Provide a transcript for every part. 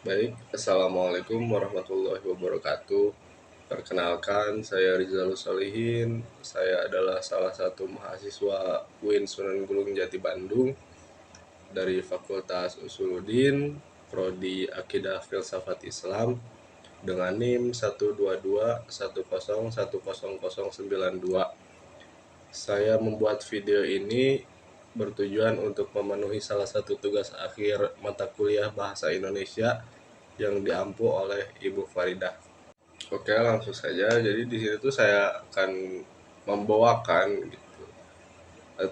Baik, Assalamualaikum warahmatullahi wabarakatuh. Perkenalkan, saya Rizal Solihin. Saya adalah salah satu mahasiswa UIN Sunan Gunung Jati Bandung dari Fakultas Usuluddin, Prodi Akidah Filsafat Islam dengan NIM 122101092. Saya membuat video ini bertujuan untuk memenuhi salah satu tugas akhir mata kuliah Bahasa Indonesia yang diampu oleh Ibu Faridah. Oke, langsung saja. Jadi di sini tuh saya akan membawakan gitu.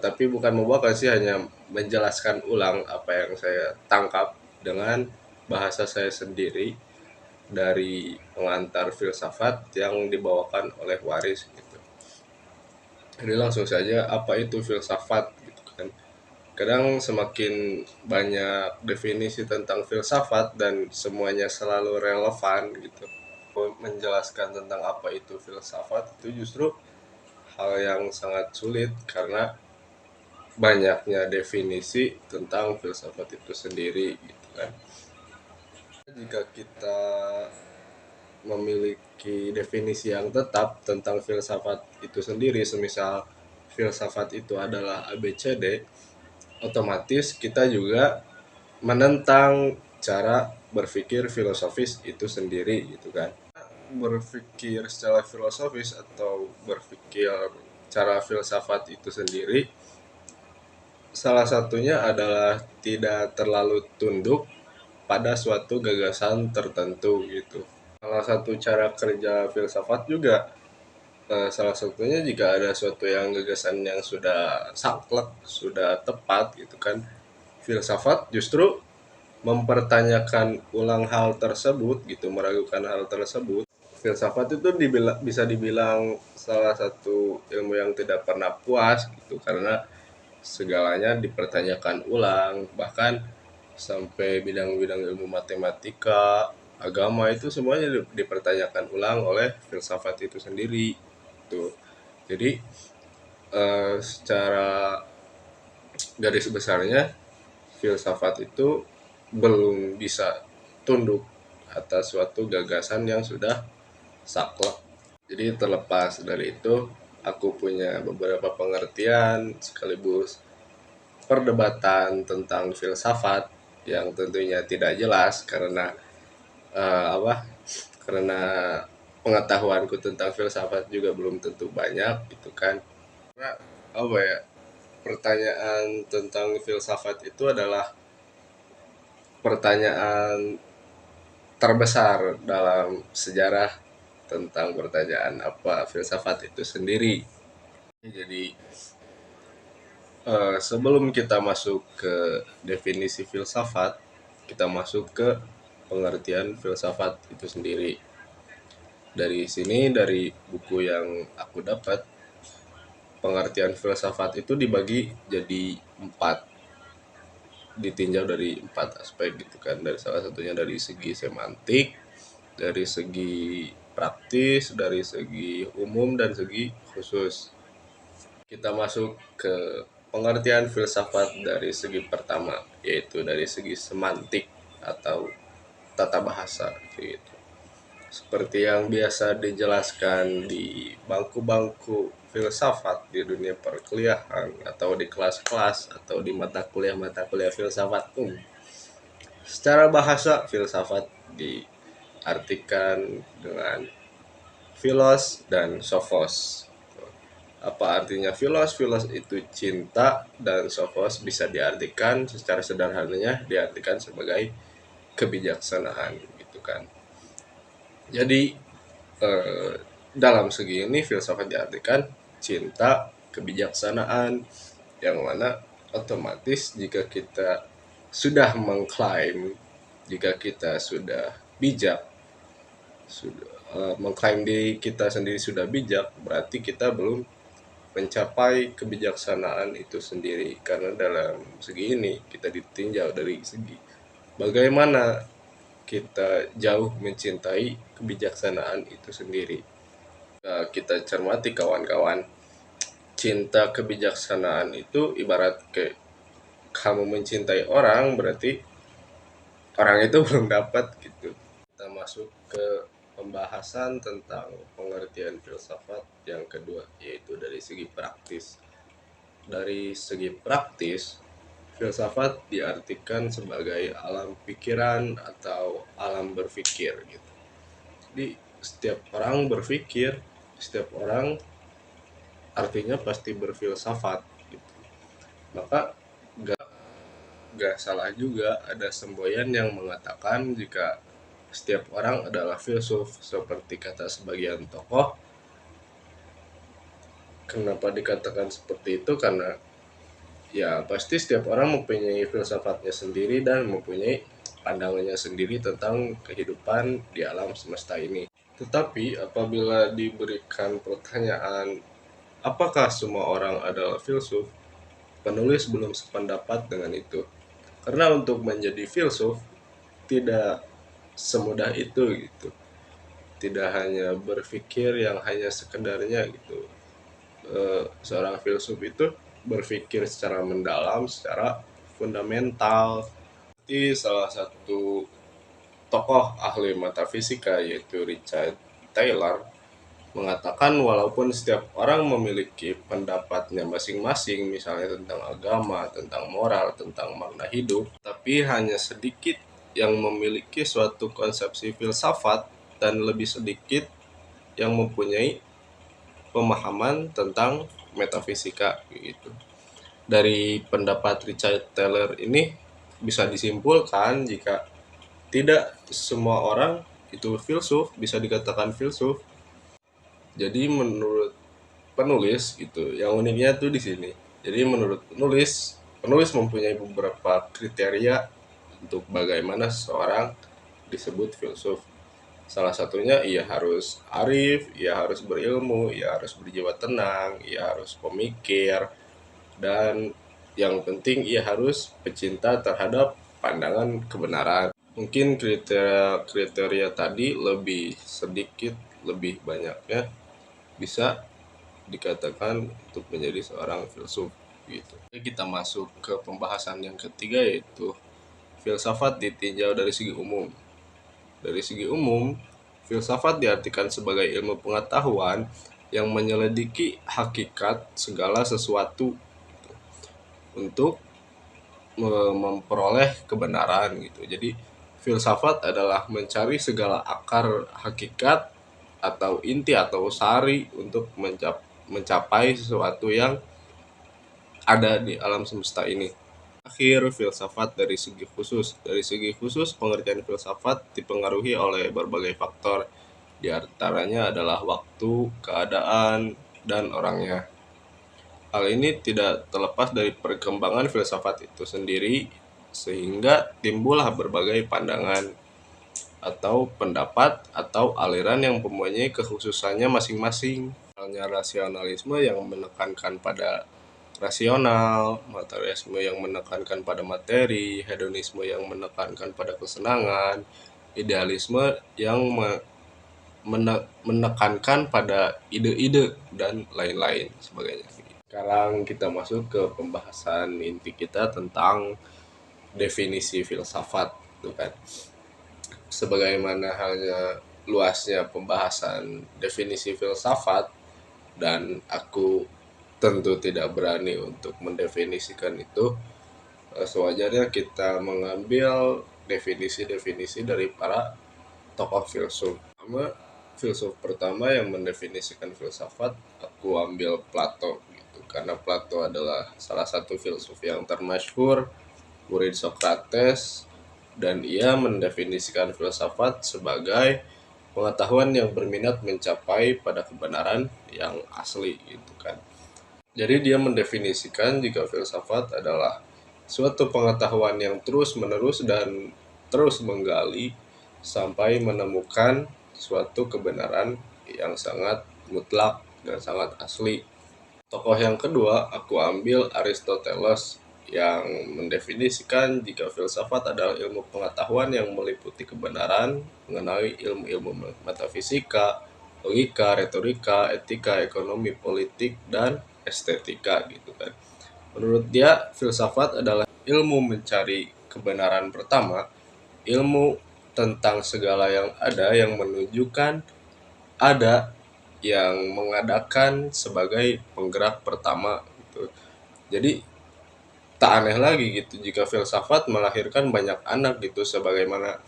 Tapi bukan membawakan sih, hanya menjelaskan ulang apa yang saya tangkap dengan bahasa saya sendiri dari pengantar filsafat yang dibawakan oleh Waris gitu. Jadi langsung saja, apa itu filsafat gitu kan. Kadang semakin banyak definisi tentang filsafat dan semuanya selalu relevan gitu. Menjelaskan tentang apa itu filsafat itu justru hal yang sangat sulit karena banyaknya definisi tentang filsafat itu sendiri gitu kan. Jika kita memiliki definisi yang tetap tentang filsafat itu sendiri, semisal filsafat itu adalah ABCD, otomatis kita juga menentang cara berpikir filosofis itu sendiri gitu kan. Berpikir secara filosofis atau berpikir cara filsafat itu sendiri, salah satunya adalah tidak terlalu tunduk pada suatu gagasan tertentu gitu. Salah satu cara kerja filsafat juga, salah satunya jika ada suatu yang gagasan yang sudah saklek, sudah tepat gitu kan, filsafat justru mempertanyakan ulang hal tersebut gitu, meragukan hal tersebut. Filsafat itu bisa dibilang salah satu ilmu yang tidak pernah puas gitu, karena segalanya dipertanyakan ulang, bahkan sampai bidang-bidang ilmu matematika, agama itu semuanya dipertanyakan ulang oleh filsafat itu sendiri. Tuh. Jadi secara garis besarnya filsafat itu belum bisa tunduk atas suatu gagasan yang sudah saklek. Jadi terlepas dari itu, aku punya beberapa pengertian sekaligus perdebatan tentang filsafat yang tentunya tidak jelas karena apa? Karena pengetahuanku tentang filsafat juga belum tentu banyak gitu kan. Karena apa ya? Pertanyaan tentang filsafat itu adalah pertanyaan terbesar dalam sejarah tentang pertanyaan apa filsafat itu sendiri. Jadi sebelum kita masuk ke definisi filsafat, kita masuk ke pengertian filsafat itu sendiri. Dari sini, dari buku yang aku dapat, pengertian filsafat itu dibagi jadi empat, ditinjau dari empat aspek gitu kan. Dari salah satunya dari segi semantik, dari segi praktis, dari segi umum, dan segi khusus. Kita masuk ke pengertian filsafat dari segi pertama, yaitu dari segi semantik atau tata bahasa gitu. Seperti yang biasa dijelaskan di bangku-bangku filsafat di dunia perkuliahan atau di kelas-kelas atau di mata kuliah filsafat umum. Secara bahasa, filsafat diartikan dengan philos dan sophos. Apa artinya philos? Philos itu cinta, dan sophos bisa diartikan secara sederhananya diartikan sebagai kebijaksanaan gitu kan. Jadi eh, dalam segi ini filsafat diartikan cinta, kebijaksanaan, yang mana otomatis jika kita sudah mengklaim, jika kita sudah bijak, sudah mengklaim diri kita sendiri sudah bijak, berarti kita belum mencapai kebijaksanaan itu sendiri. Karena dalam segi ini kita ditinjau dari segi bagaimana kita jauh mencintai kebijaksanaan itu sendiri. Kita cermati kawan-kawan, cinta kebijaksanaan itu ibarat kayak kamu mencintai orang, berarti orang itu belum dapat gitu. Kita masuk ke pembahasan tentang pengertian filsafat yang kedua, yaitu dari segi praktis. Dari segi praktis, filsafat diartikan sebagai alam pikiran atau alam berpikir gitu. Jadi setiap orang berpikir, setiap orang artinya pasti berfilsafat gitu. Maka gak salah juga ada semboyan yang mengatakan jika setiap orang adalah filsuf, seperti kata sebagian tokoh. Kenapa dikatakan seperti itu? Karena ya pasti setiap orang mempunyai filsafatnya sendiri dan mempunyai pandangannya sendiri tentang kehidupan di alam semesta ini. Tetapi apabila diberikan pertanyaan, apakah semua orang adalah filsuf? Penulis belum sependapat dengan itu. Karena untuk menjadi filsuf tidak semudah itu gitu. Tidak hanya berpikir yang hanya sekedarnya gitu. Seorang filsuf itu berpikir secara mendalam, secara fundamental. Seperti salah satu tokoh ahli metafisika yaitu Richard Taylor mengatakan walaupun setiap orang memiliki pendapatnya masing-masing, misalnya tentang agama, tentang moral, tentang makna hidup, tapi hanya sedikit yang memiliki suatu konsepsi filsafat dan lebih sedikit yang mempunyai pemahaman tentang metafisika gitu. Dari pendapat Richard Taylor ini bisa disimpulkan jika tidak semua orang itu filsuf, bisa dikatakan filsuf. Jadi menurut penulis gitu, yang uniknya tuh di sini. Jadi menurut penulis mempunyai beberapa kriteria untuk bagaimana seorang disebut filsuf. Salah satunya ia harus arif, ia harus berilmu, ia harus berjiwa tenang, ia harus pemikir, dan yang penting ia harus pecinta terhadap pandangan kebenaran. Mungkin kriteria tadi lebih sedikit, lebih banyaknya bisa dikatakan untuk menjadi seorang filsuf gitu. Jadi kita masuk ke pembahasan yang ketiga, yaitu filsafat ditinjau dari segi umum. Dari segi umum, filsafat diartikan sebagai ilmu pengetahuan yang menyelidiki hakikat segala sesuatu gitu, untuk memperoleh kebenaran gitu. Jadi filsafat adalah mencari segala akar hakikat atau inti atau sari untuk mencapai sesuatu yang ada di alam semesta ini. Akhir, filsafat dari segi khusus. Dari segi khusus, pengertian filsafat dipengaruhi oleh berbagai faktor. Di antaranya adalah waktu, keadaan, dan orangnya. Hal ini tidak terlepas dari perkembangan filsafat itu sendiri, sehingga timbullah berbagai pandangan atau pendapat atau aliran yang mempunyai kekhususannya masing-masing. Halnya rasionalisme yang menekankan pada rasional, materialisme yang menekankan pada materi, hedonisme yang menekankan pada kesenangan, idealisme yang menekankan pada ide-ide dan lain-lain sebagainya. Sekarang kita masuk ke pembahasan inti kita tentang definisi filsafat, tuh kan. Sebagaimana halnya luasnya pembahasan definisi filsafat, dan aku tentu tidak berani untuk mendefinisikan itu, sewajarnya kita mengambil definisi-definisi dari para tokoh filsuf. Filsuf pertama yang mendefinisikan filsafat, aku ambil Plato gitu, karena Plato adalah salah satu filsuf yang termasyhur, murid Socrates, dan ia mendefinisikan filsafat sebagai pengetahuan yang berminat mencapai pada kebenaran yang asli gitu kan. Jadi dia mendefinisikan jika filsafat adalah suatu pengetahuan yang terus-menerus dan terus menggali sampai menemukan suatu kebenaran yang sangat mutlak dan sangat asli. Tokoh yang kedua aku ambil Aristoteles, yang mendefinisikan jika filsafat adalah ilmu pengetahuan yang meliputi kebenaran mengenai ilmu-ilmu metafisika, logika, retorika, etika, ekonomi, politik, dan estetika gitu kan. Menurut dia, filsafat adalah ilmu mencari kebenaran pertama ilmu tentang segala yang ada yang menunjukkan ada yang mengadakan sebagai penggerak pertama gitu. Jadi tak aneh lagi gitu jika filsafat melahirkan banyak anak gitu, sebagaimana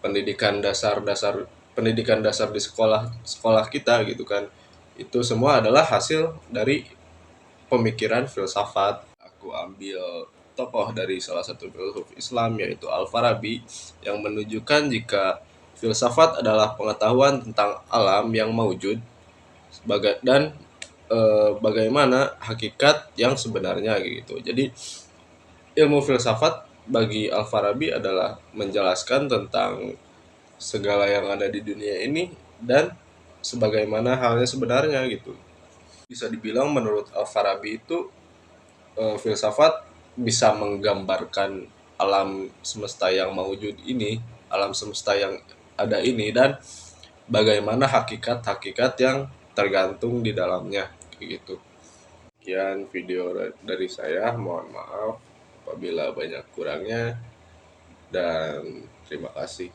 pendidikan dasar di sekolah sekolah kita gitu kan. Itu semua adalah hasil dari pemikiran filsafat. Aku ambil tokoh dari salah satu filsuf Islam yaitu Al-Farabi yang menunjukkan jika filsafat adalah pengetahuan tentang alam yang maujud dan bagaimana hakikat yang sebenarnya gitu. Jadi ilmu filsafat bagi Al-Farabi adalah menjelaskan tentang segala yang ada di dunia ini dan sebagaimana halnya sebenarnya gitu. Bisa dibilang menurut Al-Farabi itu filsafat bisa menggambarkan alam semesta yang maujud ini, alam semesta yang ada ini, dan bagaimana hakikat-hakikat yang tergantung di dalamnya gitu. Sekian video dari saya, mohon maaf apabila banyak kurangnya, dan terima kasih.